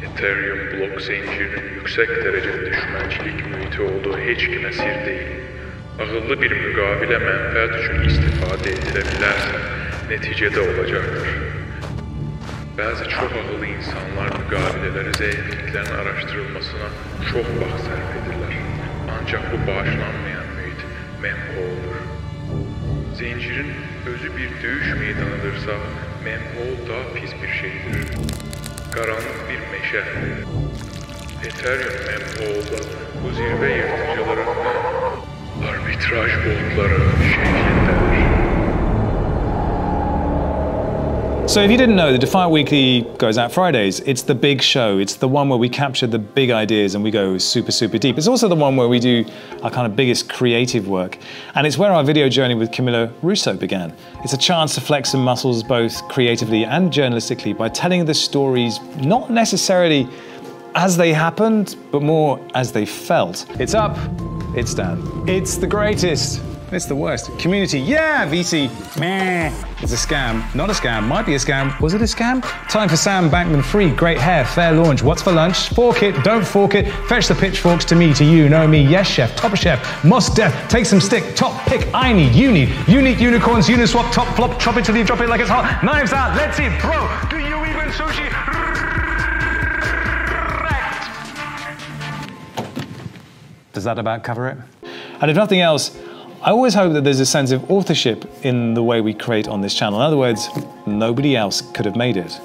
Ethereum blok zincirinin yüksek derecede düşmançilik mühiti olduğu hiç kime sir değil. Ağıllı bir mükavele menfaat için istifade edilebilirse neticede olacaktır. Bazı çok ağıllı insanlar mükaveleleri zayıflıkların araştırılmasına çok vaxt sərf edirlər. Ancak bu bağışlanmayan mühit memhu olur. Zincirin özü bir döyüş meydanıdırsa memhu daha pis bir şeydir. Karanlık bir meşe. Ethereum memhu'da bu zirve yırtıcıları arbitraj botları şeklindedir. So if you didn't know, the Defiant Weekly goes out Fridays. It's the big show. It's the one where we capture the big ideas and we go super, super deep. It's also the one where we do our kind of biggest creative work. And it's where our video journey with Camillo Russo began. It's a chance to flex some muscles both creatively and journalistically by telling the stories not necessarily as they happened, but more as they felt. It's up, it's down. It's the greatest. It's the worst. Community, yeah, VC, meh. It's a scam. Not a scam, might be a scam. Was it a scam? Time for Sam Bankman-Fried. Great hair, fair launch. What's for lunch? Fork it, don't fork it. Fetch the pitchforks to me, to you, know me. Yes, chef, top chef. Must def, take some stick, top pick. I need, you need. Unique unicorns, uniswap, top flop. Chop it till you drop it like it's hot. Knives out, let's see. Bro, do you even sushi? Does that about cover it? And if nothing else, I always hope that there's a sense of authorship in the way we create on this channel. In other words, nobody else could have made it.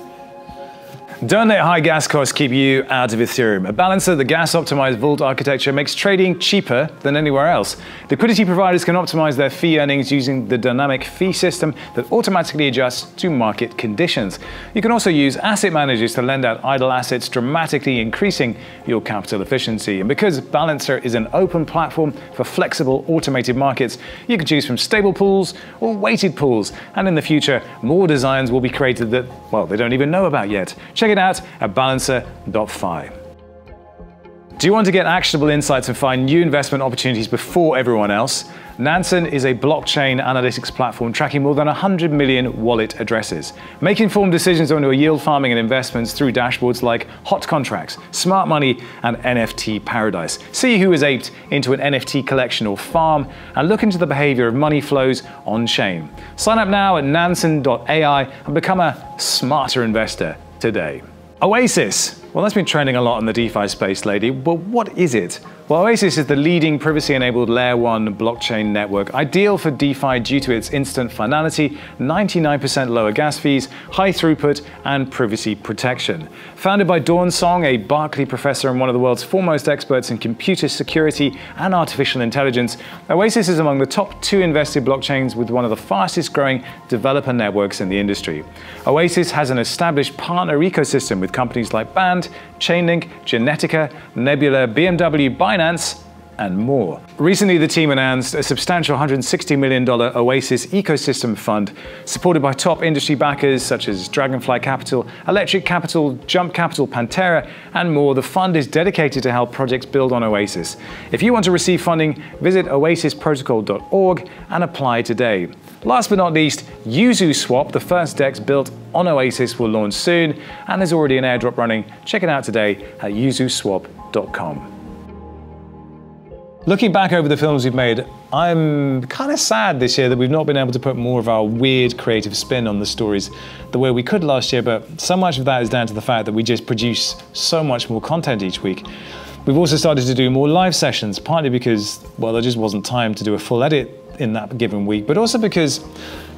Don't let high gas costs keep you out of Ethereum. A balancer, the gas-optimized vault architecture, makes trading cheaper than anywhere else. Liquidity providers can optimize their fee earnings using the dynamic fee system that automatically adjusts to market conditions. You can also use asset managers to lend out idle assets, dramatically increasing your capital efficiency. And because Balancer is an open platform for flexible automated markets, you can choose from stable pools or weighted pools. And in the future, more designs will be created that, well, they don't even know about yet. Check it out at balancer.fi. Do you want to get actionable insights and find new investment opportunities before everyone else? Nansen is a blockchain analytics platform tracking more than 100 million wallet addresses. Make informed decisions on your yield farming and investments through dashboards like hot contracts, smart money, and NFT paradise. See who is aped into an NFT collection or farm, and look into the behavior of money flows on-chain. Sign up now at nansen.ai and become a smarter investor today. Oasis. Well, that's been trending a lot in the DeFi space lately, but what is it? Well, Oasis is the leading privacy-enabled Layer 1 blockchain network, ideal for DeFi due to its instant finality, 99% lower gas fees, high throughput, and privacy protection. Founded by Dawn Song, a Berkeley professor and one of the world's foremost experts in computer security and artificial intelligence, Oasis is among the top 2 invested blockchains with one of the fastest-growing developer networks in the industry. Oasis has an established partner ecosystem with companies like Band, Chainlink, Genetica, Nebula, BMW, Binance, and more. Recently, the team announced a substantial $160 million Oasis ecosystem fund, supported by top industry backers such as Dragonfly Capital, Electric Capital, Jump Capital, Pantera, and more. The fund is dedicated to help projects build on Oasis. If you want to receive funding, visit oasisprotocol.org and apply today. Last but not least, Yuzu Swap, the first DEX built on Oasis, will launch soon, and there's already an airdrop running. Check it out today at yuzuswap.com. Looking back over the films we've made, I'm kind of sad this year that we've not been able to put more of our weird creative spin on the stories the way we could last year, but so much of that is down to the fact that we just produce so much more content each week. We've also started to do more live sessions, partly because, well, there just wasn't time to do a full edit in that given week, but also because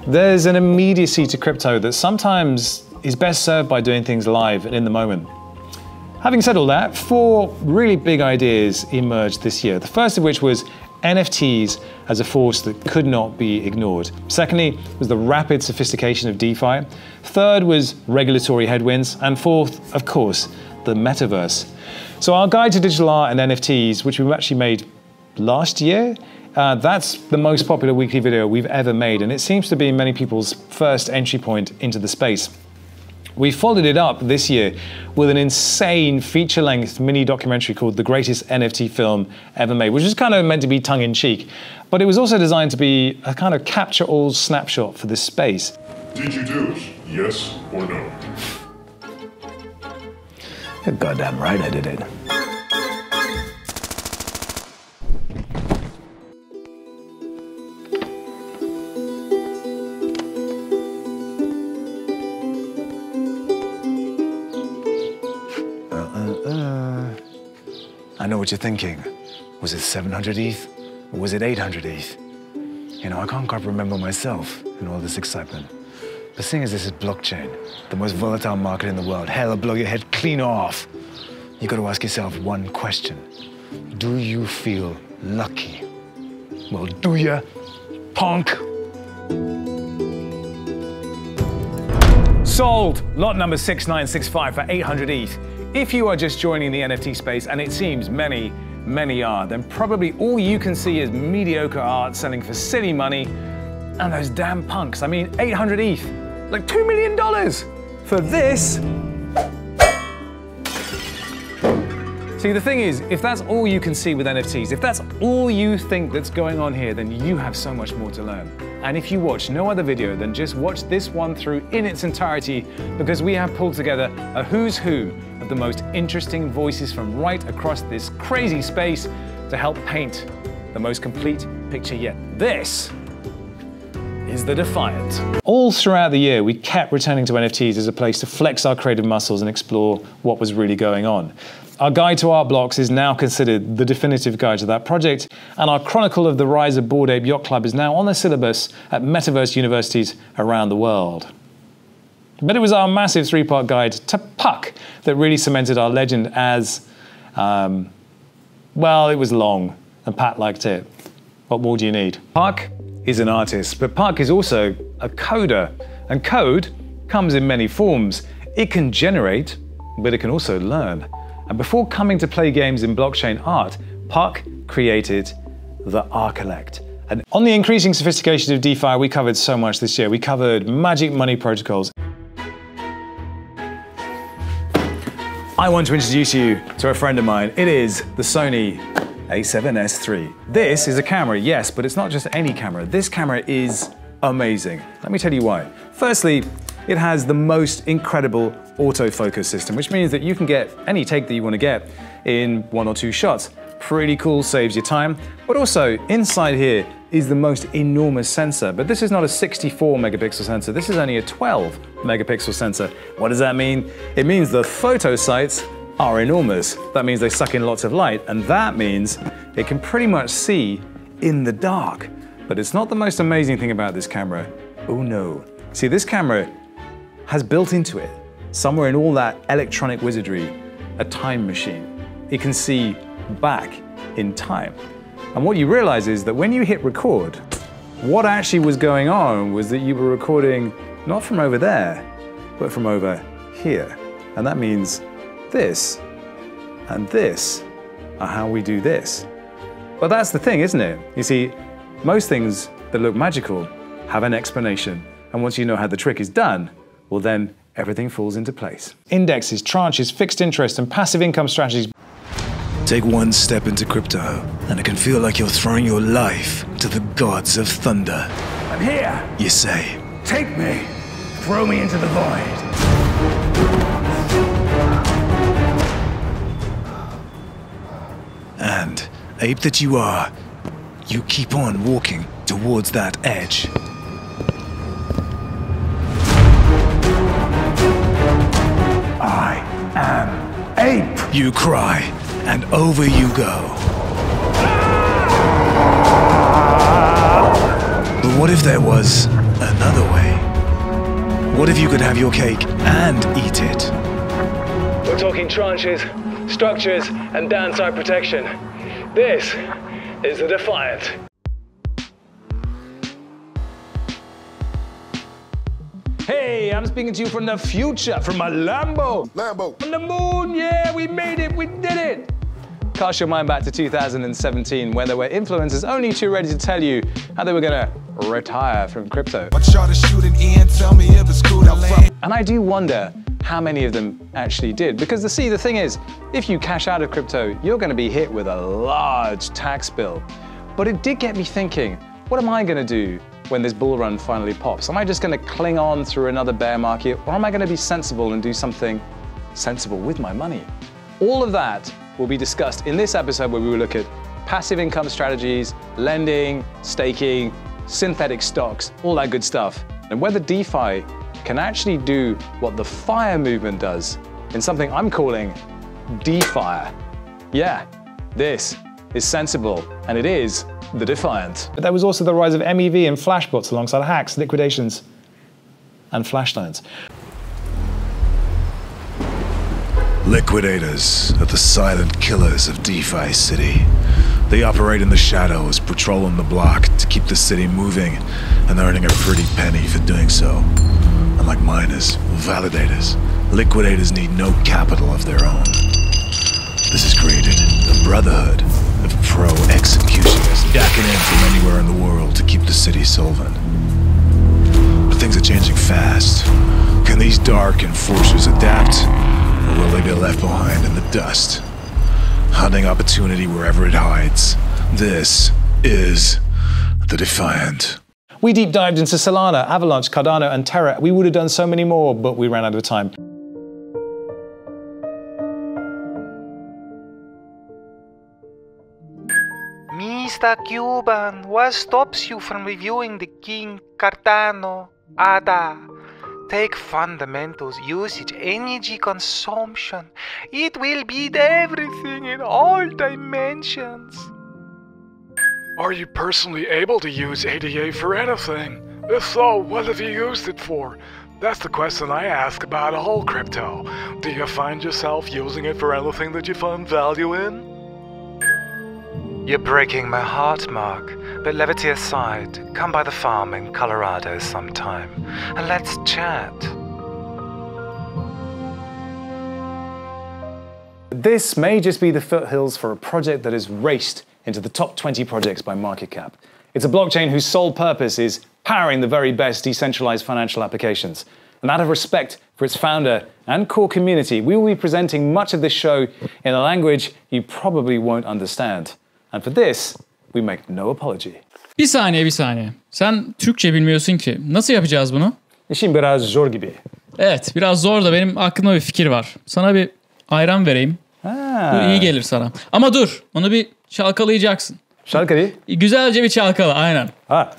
there's an immediacy to crypto that sometimes is best served by doing things live and in the moment. Having said all that, 4 really big ideas emerged this year. The first of which was NFTs as a force that could not be ignored. Secondly was the rapid sophistication of DeFi. Third was regulatory headwinds. And fourth, of course, the metaverse. So our guide to digital art and NFTs, which we actually made last year, that's the most popular weekly video we've ever made, and it seems to be many people's first entry point into the space. We followed it up this year with an insane feature-length mini documentary called The Greatest NFT Film Ever Made, which is kind of meant to be tongue-in-cheek, but it was also designed to be a kind of capture-all snapshot for this space. Did you do it? Yes or no? You're goddamn right I did it. I know what you're thinking. Was it 700 ETH or was it 800 ETH? You know, I can't quite remember myself in all this excitement. But seeing as this is blockchain, the most volatile market in the world, hell, it'll blow your head clean off. You got to ask yourself one question. Do you feel lucky? Well, do ya, punk? Sold! Lot number 6965 for 800 ETH. If you are just joining the NFT space, and it seems many are, then probably all you can see is mediocre art selling for silly money, and those damn punks. I mean, 800 ETH, like $2 million for this. See, the thing is, if that's all you can see with NFTs, if that's all you think that's going on here, then you have so much more to learn. And if you watch no other video, then just watch this one through in its entirety, because we have pulled together a who's who of the most interesting voices from right across this crazy space to help paint the most complete picture yet. This is the Defiant. All throughout the year, we kept returning to NFTs as a place to flex our creative muscles and explore what was really going on. Our guide to art blocks is now considered the definitive guide to that project, and our chronicle of the rise of Bored Ape Yacht Club is now on the syllabus at metaverse universities around the world. But it was our massive three-part guide to Puck that really cemented our legend as, well, it was long, and Pat liked it. What more do you need? Puck is an artist, but Puck is also a coder, and code comes in many forms. It can generate, but it can also learn. And before coming to play games in blockchain art, Puck created the Archilect. And on the increasing sophistication of DeFi, we covered so much this year. We covered magic money protocols. I want to introduce you to a friend of mine. It is the Sony a7S III. This is a camera, yes, but it's not just any camera. This camera is amazing. Let me tell you why. Firstly, it has the most incredible autofocus system, which means that you can get any take that you want to get in 1 or 2 shots. Pretty cool, saves you time. But also, inside here is the most enormous sensor. But this is not a 64 megapixel sensor, this is only a 12 megapixel sensor. What does that mean? It means the photo sites are enormous. That means they suck in lots of light, and that means it can pretty much see in the dark. But it's not the most amazing thing about this camera. Oh no. See, this camera has built into it, somewhere in all that electronic wizardry, a time machine. It can see back in time. And what you realize is that when you hit record, what actually was going on was that you were recording not from over there, but from over here. And that means this and this are how we do this. But that's the thing, isn't it? You see, most things that look magical have an explanation. And once you know how the trick is done, well then everything falls into place. Indexes, tranches, fixed interest, and passive income strategies. Take one step into crypto, and it can feel like you're throwing your life to the gods of thunder. I'm here! You say, Take me! Throw me into the void! and, ape that you are, you keep on walking towards that edge. I am ape! You cry, and over you go. But what if there was another way? What if you could have your cake and eat it? We're talking tranches, structures, and downside protection. This is the Defiant. Hey, I'm speaking to you from the future, from my Lambo. From the moon, yeah, we made it, we did it. Cast your mind back to 2017, when there were influencers only too ready to tell you how they were gonna retire from crypto. And I do wonder how many of them actually did. Because the thing is, if you cash out of crypto, you're gonna be hit with a large tax bill. But it did get me thinking, what am I gonna do when this bull run finally pops? Am I just gonna cling on through another bear market, or am I gonna be sensible and do something sensible with my money? All of that will be discussed in this episode where we will look at passive income strategies, lending, staking, synthetic stocks, all that good stuff, and whether DeFi can actually do what the FIRE movement does in something I'm calling DeFi. Yeah, this is sensible, and it is the Defiant. But there was also the rise of MEV and flashbots alongside hacks, liquidations, and flash loans. Liquidators are the silent killers of DeFi City. They operate in the shadows, patrolling the block to keep the city moving and earning a pretty penny for doing so. Unlike miners or validators, liquidators need no capital of their own. This has created a brotherhood of pro-executioners dacking in from anywhere in the world to keep the city solvent. But things are changing fast. Can these dark enforcers adapt, or will they be left behind in the dust? Hunting opportunity wherever it hides. This is the Defiant. We deep dived into Solana, Avalanche, Cardano, and Terra. We would have done so many more, but we ran out of time. Mr. Cuban, what stops you from reviewing the King, Cardano, ADA? Take fundamentals, usage, energy consumption. It will beat everything in all dimensions. Are you personally able to use ADA for anything? If so, what have you used it for? That's the question I ask about all crypto. Do you find yourself using it for anything that you find value in? You're breaking my heart, Mark. But levity aside, come by the farm in Colorado sometime, and let's chat. This may just be the foothills for a project that has raced into the top 20 projects by market cap. It's a blockchain whose sole purpose is powering the very best decentralized financial applications. And out of respect for its founder and core community, we will be presenting much of this show in a language you probably won't understand. And for this, we make no apology. Bir saniye. Sen Türkçe bilmiyorsun ki. Nasıl yapacağız bunu? İşin biraz zor gibi. Evet, biraz zor da benim aklımda bir fikir var. Sana bir ayran vereyim. Bu iyi gelir sana. Ama dur, onu bir çalkalayacaksın. Çalkalı? Güzelce bir çalkala, aynen. Ha.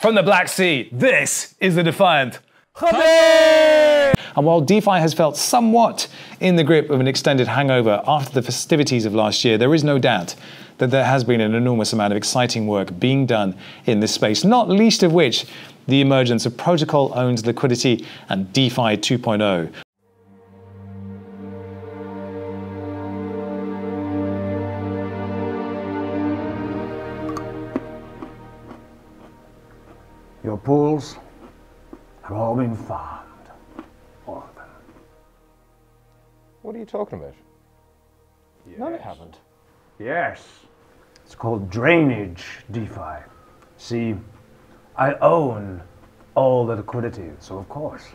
From the Black Sea, this is the Defiant. And while DeFi has felt somewhat in the grip of an extended hangover after the festivities of last year, there is no doubt that there has been an enormous amount of exciting work being done in this space, not least of which the emergence of protocol-owned liquidity and DeFi 2.0. Your pools have all been farmed. All of them. What are you talking about? Yes. No, they haven't. Yes. It's called drainage DeFi. See, I own all the liquidity, so of course,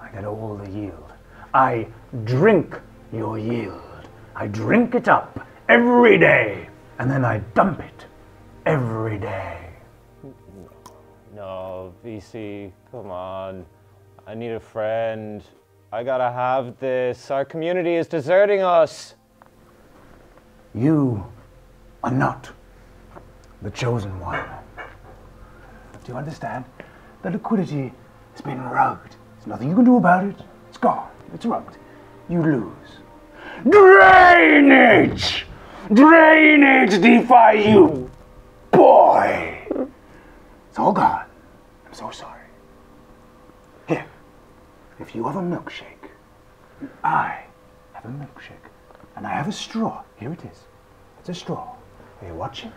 I get all the yield. I drink your yield. I drink it up every day, and then I dump it every day. No, VC, come on. I need a friend. I gotta have this. Our community is deserting us. You are not the chosen one. Do you understand? The liquidity has been rugged. There's nothing you can do about it. It's gone. It's rugged. You lose. Drainage! Drainage DeFi, you boy! It's all gone. I'm so sorry. Here, if you have a milkshake, and I have a milkshake, and I have a straw, here it is. It's a straw. Are you watching?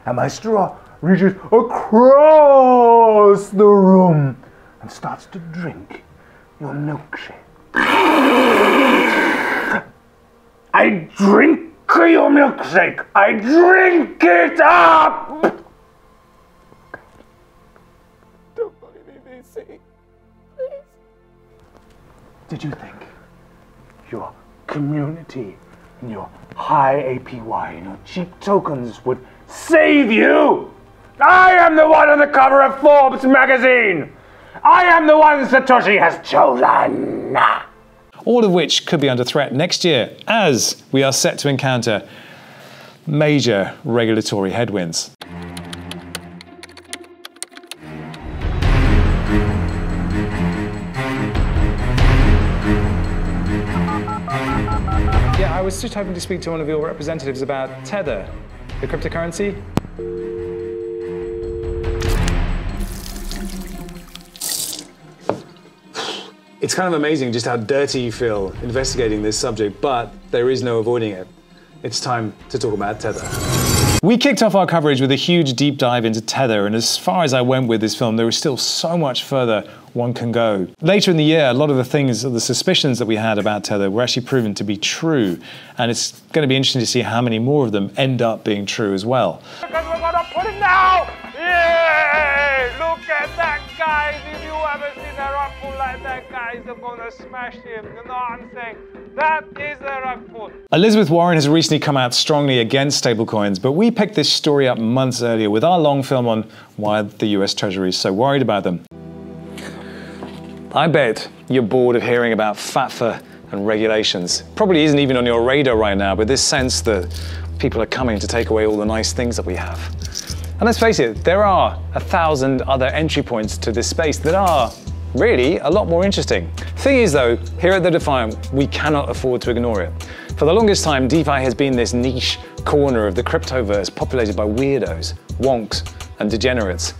And my straw reaches across the room and starts to drink your milkshake. I drink your milkshake. I drink it up. Don't bully me, VC. Please. Did you think your community and your high APY and your cheap tokens would save you? I am the one on the cover of Forbes magazine. I am the one Satoshi has chosen. All of which could be under threat next year as we are set to encounter major regulatory headwinds. Yeah, I was just hoping to speak to one of your representatives about Tether, the cryptocurrency. It's kind of amazing just how dirty you feel investigating this subject, but there is no avoiding it. It's time to talk about Tether. We kicked off our coverage with a huge deep dive into Tether, and as far as I went with this film, there is still so much further one can go. Later in the year, a lot of the suspicions that we had about Tether were actually proven to be true, and it's going to be interesting to see how many more of them end up being true as well. Because we're gonna put it now! Yay! Look at that, guys! If you ever seen a rug pull like that, guys, they're gonna smash him. You know what I'm saying? That is a rug pull. Elizabeth Warren has recently come out strongly against stablecoins, but we picked this story up months earlier with our long film on why the US Treasury is so worried about them. I bet you're bored of hearing about FATFA and regulations. Probably isn't even on your radar right now, but this sense that people are coming to take away all the nice things that we have. And let's face it, there are 1,000 other entry points to this space that are really a lot more interesting. Thing is though, here at the Defiant, we cannot afford to ignore it. For the longest time, DeFi has been this niche corner of the cryptoverse populated by weirdos, wonks, and degenerates.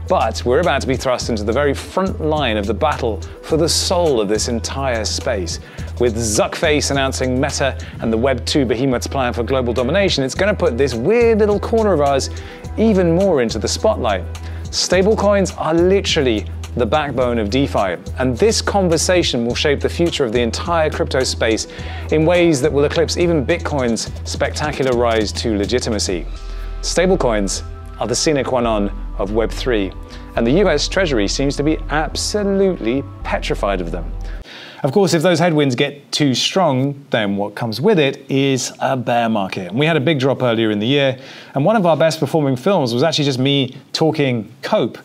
But we're about to be thrust into the very front line of the battle for the soul of this entire space. With Zuckface announcing Meta and the Web 2 behemoth's plan for global domination, it's going to put this weird little corner of ours even more into the spotlight. Stablecoins are literally the backbone of DeFi, and this conversation will shape the future of the entire crypto space in ways that will eclipse even Bitcoin's spectacular rise to legitimacy. Stablecoins are the sine qua non of Web3, and the US Treasury seems to be absolutely petrified of them. Of course, if those headwinds get too strong, then what comes with it is a bear market. And we had a big drop earlier in the year, and one of our best performing films was actually just me talking cope.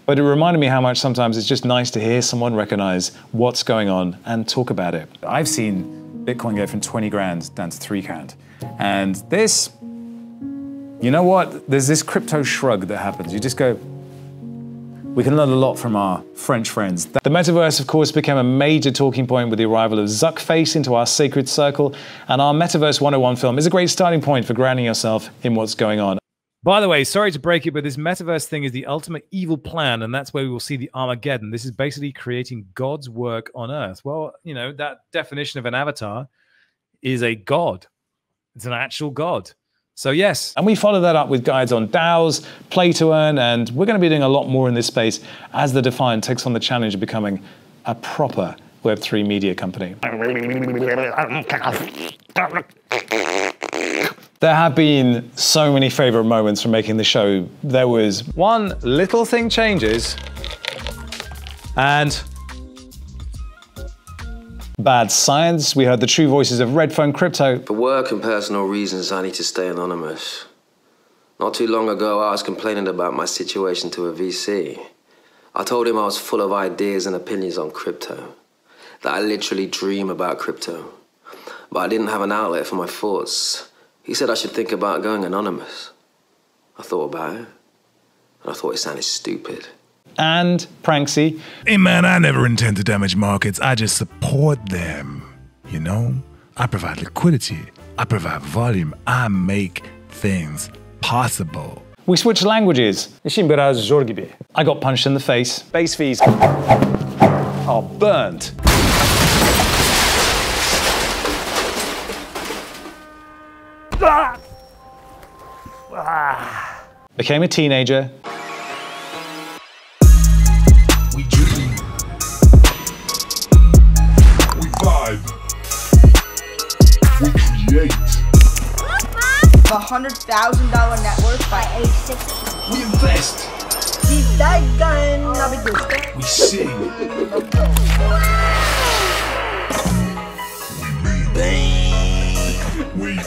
But it reminded me how much sometimes it's just nice to hear someone recognize what's going on and talk about it. I've seen Bitcoin go from 20 grand down to 3 grand. And this, you know what? There's this crypto shrug that happens. You just go, we can learn a lot from our French friends. The metaverse, of course, became a major talking point with the arrival of Zuckface into our sacred circle, and our Metaverse 101 film is a great starting point for grounding yourself in what's going on. By the way, sorry to break it, but this metaverse thing is the ultimate evil plan, and that's where we will see the Armageddon. This is basically creating God's work on Earth. Well, you know, that definition of an avatar is a god. It's an actual god. So yes, and we follow that up with guides on DAOs, play to earn, and we're going to be doing a lot more in this space as the Defiant takes on the challenge of becoming a proper Web3 media company. There have been so many favorite moments from making the show. There was one little thing changes, and bad science. We heard the true voices of Red Phone Crypto. For work and personal reasons, I need to stay anonymous. Not too long ago, I was complaining about my situation to a VC. I told him I was full of ideas and opinions on crypto, that I literally dream about crypto. But I didn't have an outlet for my thoughts. He said I should think about going anonymous. I thought about it, and I thought it sounded stupid. And Pranksy. Hey man, I never intend to damage markets. I just support them. You know? I provide liquidity. I provide volume. I make things possible. We switched languages. I got punched in the face. Base fees are burnt. Became a teenager. $100,000 net worth by age 60. We invest. He's that guy, I'll be good. We sing. We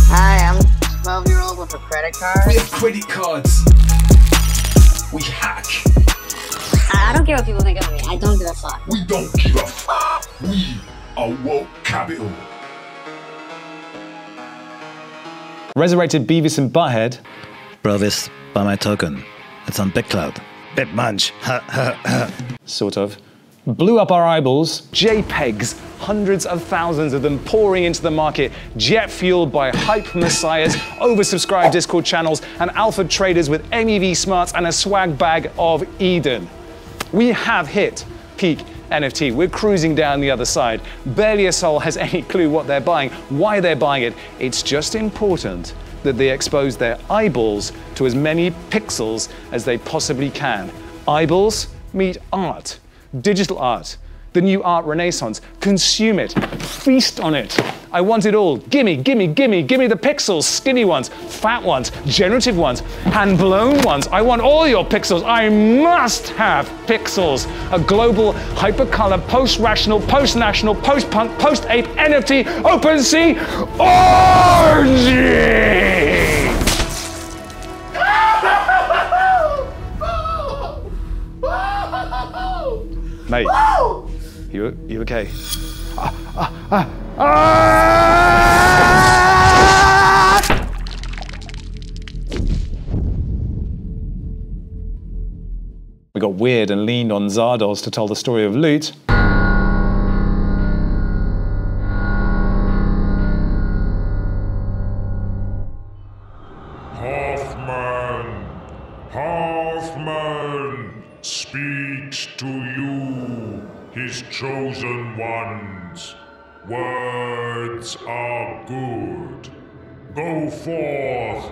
Hi, I'm 12-year-old with a credit card. We have credit cards. We hack. I don't care what people think of me. I don't give a fuck. We don't give a fuck. We are woke capital. Resurrected Beavis and Butthead. Brovis, buy my token. It's on BitCloud. BitMunch. Ha ha ha. Sort of. Blew up our eyeballs. JPEGs, hundreds of thousands of them pouring into the market, jet fueled by hype messiahs, oversubscribed Discord channels, and alpha traders with MEV smarts and a swag bag of Eden. We have hit peak NFT. We're cruising down the other side. Barely a soul has any clue what they're buying, why they're buying it. It's just important that they expose their eyeballs to as many pixels as they possibly can. Eyeballs meet art. Digital art, the new art renaissance. Consume it, feast on it. I want it all. Gimme, gimme, gimme, gimme the pixels. Skinny ones, fat ones, generative ones, hand-blown ones. I want all your pixels. I must have pixels. A global, hypercolor, post-rational, post-national, post-punk, post-ape, NFT, OpenSea orgy! Mate, you okay? We got weird and leaned on Zardos to tell the story of loot. Hoffman speaks to you, his chosen ones. Words are good. Go forth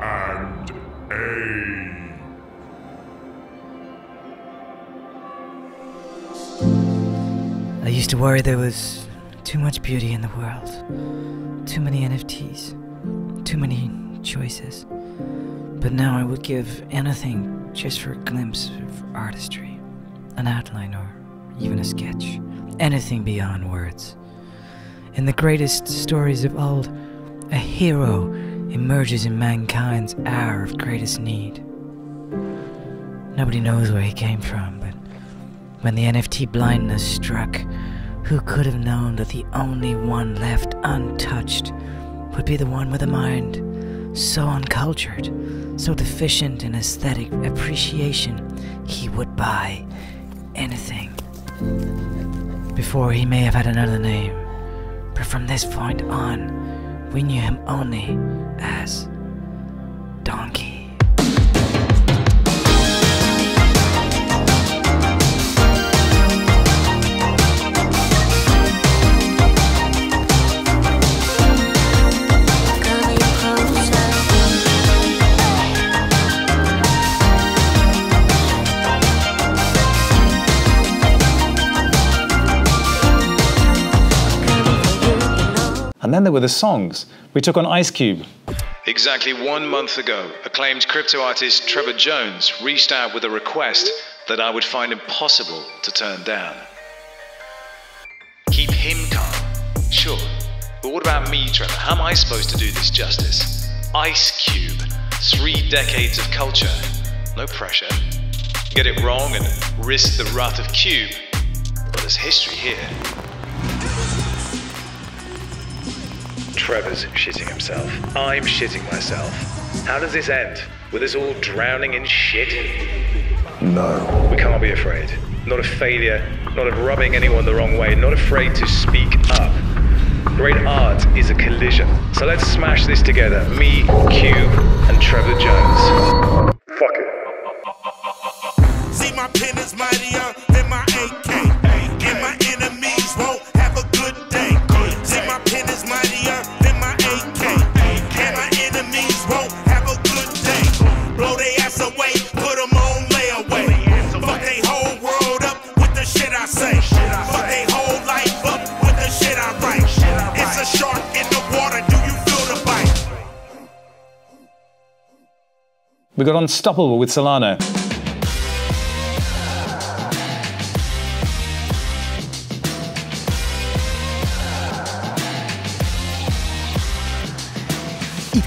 and aid. I used to worry there was too much beauty in the world. Too many NFTs. Too many choices. But now I would give anything just for a glimpse of artistry. An outline or even a sketch. Anything beyond words. In the greatest stories of old, a hero emerges in mankind's hour of greatest need. Nobody knows where he came from, but when the NFT blindness struck, who could have known that the only one left untouched would be the one with a mind so uncultured, so deficient in aesthetic appreciation, he would buy anything. Before he may have had another name, but from this point on, we knew him only as Donkey. And then there were the songs. We took on Ice Cube. Exactly 1 month ago, acclaimed crypto artist Trevor Jones reached out with a request that I would find impossible to turn down. Keep him calm, sure. But what about me, Trevor? How am I supposed to do this justice? Ice Cube, 3 decades of culture. No pressure. Get it wrong and risk the wrath of Cube. But there's history here. Trevor's shitting himself. I'm shitting myself. How does this end? With us all drowning in shit? No. We can't be afraid. Not of failure, not of rubbing anyone the wrong way, not afraid to speak up. Great art is a collision. So let's smash this together. Me, Cube, and Trevor Jones. Fuck it. See, my pen is mightier than my AK. And my enemies won't have a good day. See, my pen is mightier than my AK. And my enemies won't have a good day. Blow they ass away, put them on layaway. Fuck they whole world up with the shit I say. Fuck they whole life up with the shit I write. It's a short We got Unstoppable with Solano.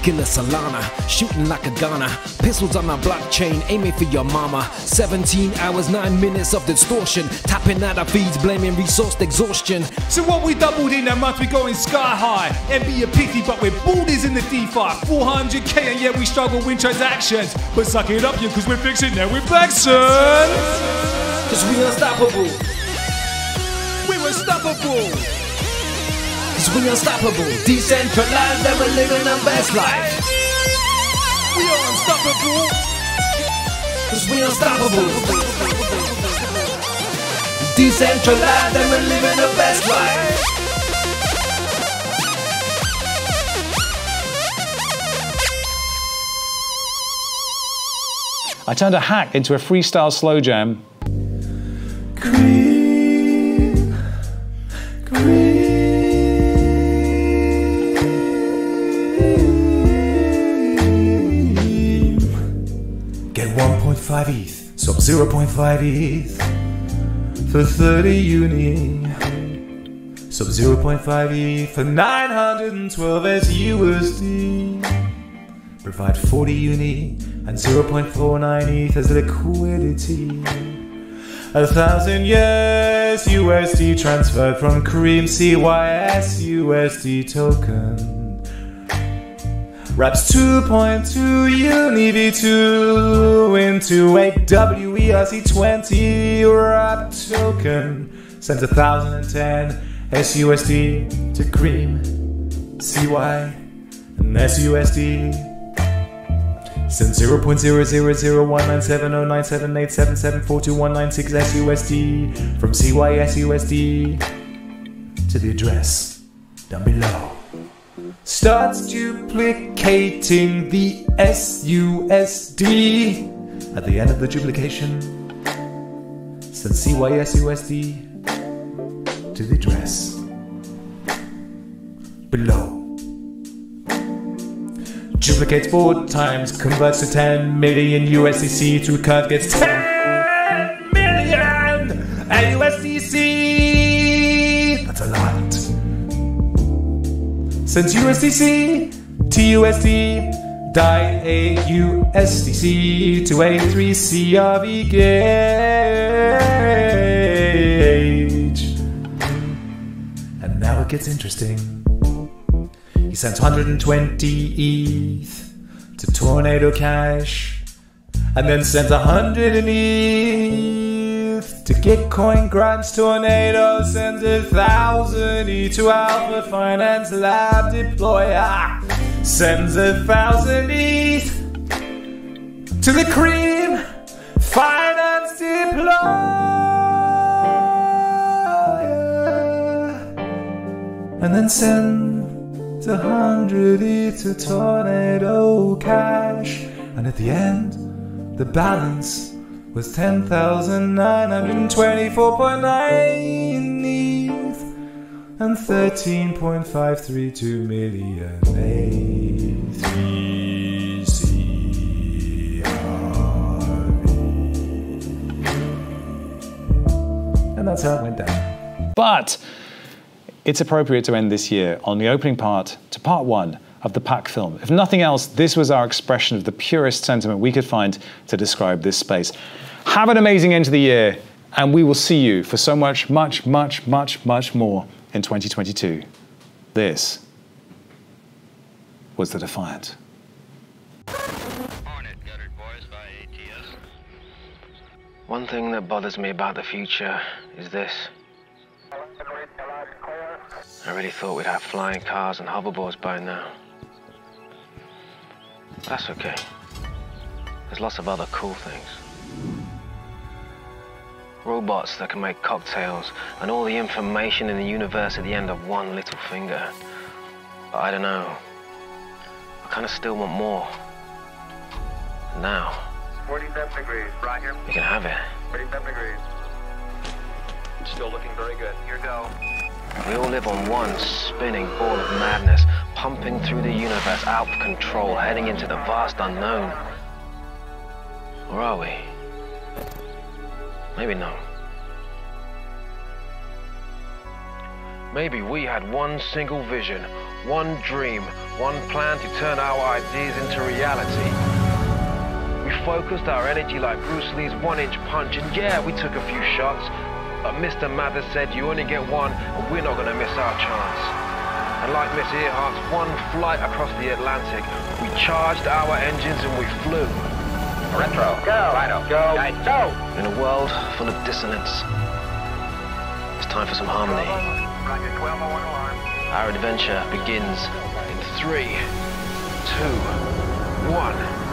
Killer Solana, shooting like a gunner. Pistols on my blockchain, aiming for your mama. 17 hours, 9 minutes of distortion. Tapping out our feeds, blaming resource exhaustion. So what we doubled in that month, we going sky high. And be a pity, but we're borders in the DeFi. 400k and yet we struggle with transactions. But suck it up, yeah, cause we're fixing now, we're back, son. Cause we unstoppable. We're unstoppable. We unstoppable, decentralized, and we're living the best life. We are unstoppable. Cause we unstoppable. Decentralized, and we're living the best life. I turned a hack into a freestyle slow jam. Get 1.5 ETH, so 0.5 ETH for 30 uni. So 0.5 ETH for 912 SUSD. Provide 40 uni and 0.49 ETH as liquidity. 1,000 yes USD transferred from Cream CYS USD token. Wraps 2.2 uni V2 into a WERC20 wrap token. Sends 1,010 SUSD to Cream CY and SUSD. Send 0.0001970978777421996 SUSD from CYS USD to the address down below. Starts duplicating the SUSD at the end of the duplication. Send CYS USD to the address below. Duplicates 4 times, converts to 10 million USDC through curve, gets 10 million USDC. That's a lot. Sends USDC, TUSD, die AUSDC to A3 CRV gauge. And now it gets interesting. He sends 120 ETH to Tornado Cash, and then sends 100 in ETH to Gitcoin Grants Tornado, sends 1,000 ETH to Alpha Finance Lab Deployer, sends 1,000 ETH to the Cream Finance Deployer, and then sends 100 ETH to Tornado Cash, and at the end, the balance was 10,924.9 ETH and 13.532 million A3CRV. And that's how it went down. But it's appropriate to end this year on the opening part to part 1 of the pack film. If nothing else, this was our expression of the purest sentiment we could find to describe this space. Have an amazing end to the year, and we will see you for so much, much, much, much, much more in 2022. This was the Defiant. One thing that bothers me about the future is this. I really thought we'd have flying cars and hoverboards by now. That's okay. There's lots of other cool things. Robots that can make cocktails and all the information in the universe at the end of one little finger. But I don't know. I kind of still want more. And now, 47 degrees, Roger. you can have it. 47 degrees. Still looking very good. Here go. We all live on one spinning ball of madness, pumping through the universe out of control, heading into the vast unknown. Or are we? Maybe not. Maybe we had one single vision, one dream, one plan to turn our ideas into reality. We focused our energy like Bruce Lee's one-inch punch, and yeah, we took a few shots, but Mr. Mathers said you only get one, and we're not gonna miss our chance. And like Miss Earhart's one flight across the Atlantic, we charged our engines and we flew. Retro, go! Rhino, go! Guys, go! In a world full of dissonance, it's time for some harmony. Our adventure begins in 3, 2, 1.